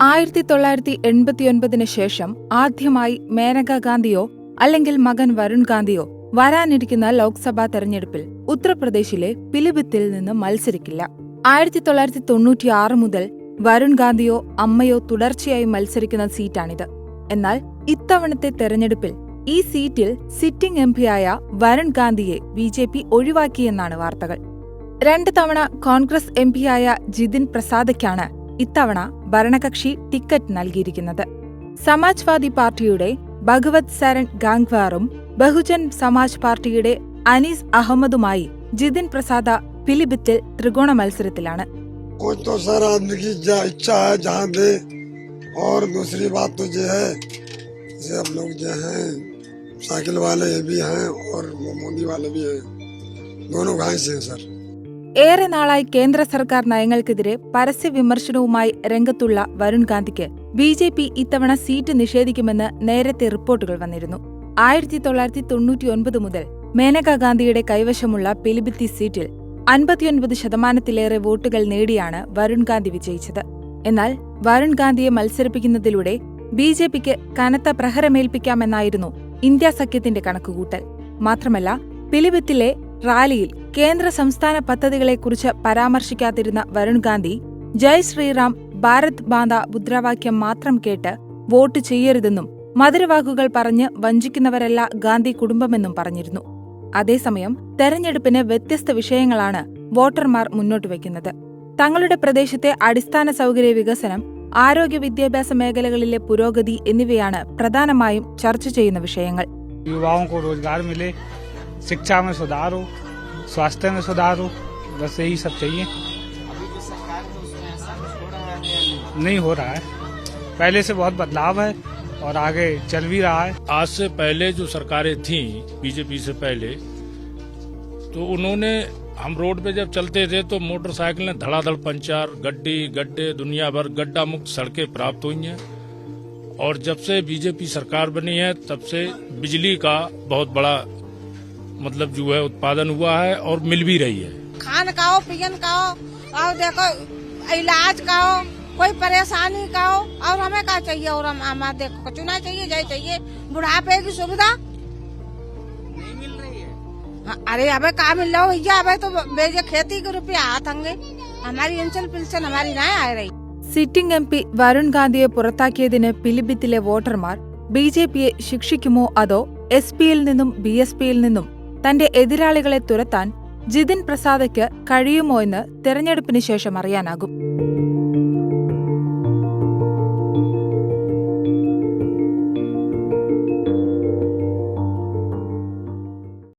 1989 ശേഷം ആദ്യമായി മേനകാ ഗാന്ധിയോ അല്ലെങ്കിൽ മകൻ വരുൺ ഗാന്ധിയോ വരാനിരിക്കുന്ന ലോക്സഭാ തെരഞ്ഞെടുപ്പിൽ ഉത്തർപ്രദേശിലെ പിലിഭിത്തിൽ നിന്ന് മത്സരിക്കില്ല. 1996 മുതൽ വരുൺ ഗാന്ധിയോ അമ്മയോ തുടർച്ചയായി മത്സരിക്കുന്ന സീറ്റാണിത്. എന്നാൽ ഇത്തവണത്തെ തെരഞ്ഞെടുപ്പിൽ ഈ സീറ്റിൽ സിറ്റിംഗ് എംപിയായ വരുൺ ഗാന്ധിയെ ബിജെപി ഒഴിവാക്കിയെന്നാണ് വാർത്തകൾ. 2 തവണ കോൺഗ്രസ് എംപിയായ ജിതിൻ പ്രസാദയ്ക്കാണ് ഇത്തവണ ഭരണകക്ഷി ടിക്കറ്റ് നൽകിയിരിക്കുന്നത്. സമാജ്വാദി പാർട്ടിയുടെ ഭഗവത് സരൺ ഗാംഗ്വാറും ബഹുജൻ സമാജ് പാർട്ടിയുടെ അനീസ് അഹമ്മദുമായി ജിതിൻ പ്രസാദ പിലിഭിത്തിൽ ത്രികോണ മത്സരത്തിലാണ്. ഏറെ നാളായി കേന്ദ്ര സർക്കാർ നയങ്ങൾക്കെതിരെ പരസ്യ വിമർശനവുമായി രംഗത്തുള്ള വരുൺ ഗാന്ധിക്ക് ബിജെപി ഇത്തവണ സീറ്റ് നിഷേധിക്കുമെന്ന് നേരത്തെ റിപ്പോർട്ടുകൾ വന്നിരുന്നു. 1999 മുതൽ മേനകാ ഗാന്ധിയുടെ കൈവശമുള്ള പിലിഭിത്തി സീറ്റിൽ 59% വോട്ടുകൾ നേടിയാണ് വരുൺ ഗാന്ധി വിജയിച്ചത്. എന്നാൽ വരുൺ ഗാന്ധിയെ മത്സരിപ്പിക്കുന്നതിലൂടെ ബിജെപിക്ക് കനത്ത പ്രഹരമേൽപ്പിക്കാമെന്നായിരുന്നു ഇന്ത്യ സഖ്യത്തിന്റെ കണക്കുകൂട്ടൽ. മാത്രമല്ല, പിലിഭിത്തിലെ റാലിയിൽ കേന്ദ്ര സംസ്ഥാന പദ്ധതികളെക്കുറിച്ച് പരാമർശിക്കാതിരുന്ന വരുൺ ഗാന്ധി ജയ് ശ്രീറാം ഭാരത് മാതാ മുദ്രാവാക്യം മാത്രം കേട്ട് വോട്ട് ചെയ്യരുതെന്നും മധുരവാക്കുകൾ പറഞ്ഞ് വഞ്ചിക്കുന്നവരല്ല ഗാന്ധി കുടുംബമെന്നും പറഞ്ഞിരുന്നു. അതേസമയം തെരഞ്ഞെടുപ്പിന് വ്യത്യസ്ത വിഷയങ്ങളാണ് വോട്ടർമാർ മുന്നോട്ടുവയ്ക്കുന്നത്. തങ്ങളുടെ പ്രദേശത്തെ അടിസ്ഥാന സൗകര്യ വികസനം, ആരോഗ്യ വിദ്യാഭ്യാസ മേഖലകളിലെ പുരോഗതി എന്നിവയാണ് പ്രധാനമായും ചർച്ച ചെയ്യുന്ന വിഷയങ്ങൾ. शिक्षा में सुधार हो, स्वास्थ्य में सुधार हो, बस यही सब चाहिए. नहीं हो रहा है. पहले से बहुत बदलाव है और आगे चल भी रहा है. आज से पहले जो सरकारें थीं बीजेपी से पहले, तो उन्होंने हम रोड पे जब चलते थे तो मोटरसाइकिलें धड़ाधड़ पंचर, गड्ढे दुनिया भर गड्ढा मुक्त सड़कें प्राप्त हुई हैं. और जब से बीजेपी सरकार बनी है तब से बिजली का बहुत बड़ा मतलब जो है उत्पादन हुआ है और मिल भी रही है. खान खाओ, पियन खाओ, और देखो इलाज खाओ, कोई परेशानी खाओ, और हमें क्या चाहिए? और हम देखो कुछ ना चाहिए, जय चाहिए बुढ़ापे की सुविधा नहीं मिल रही है. अरे अबे कहाँ मिल रहा हो भैया? अबे तो बेजे खेती के रुपये हाथ होंगे, हमारी पेंशन हमारी ना आ रही. സിറ്റിംഗ് എം പി വരുൺ ഗാന്ധിയെ പുറത്താക്കിയതിന് പിലിഭിത്തിലെ വോട്ടർമാർ ബിജെപിയെ ശിക്ഷിക്കുമോ അതോ എസ്-പിയിൽ നിന്നും ബി-എസ്-പിയിൽ നിന്നും തന്റെ എതിരാളികളെ തുരത്താൻ ജിതിൻ പ്രസാദയ്ക്ക് കഴിയുമോ എന്ന് തെരഞ്ഞെടുപ്പിന് ശേഷം അറിയാനാകും.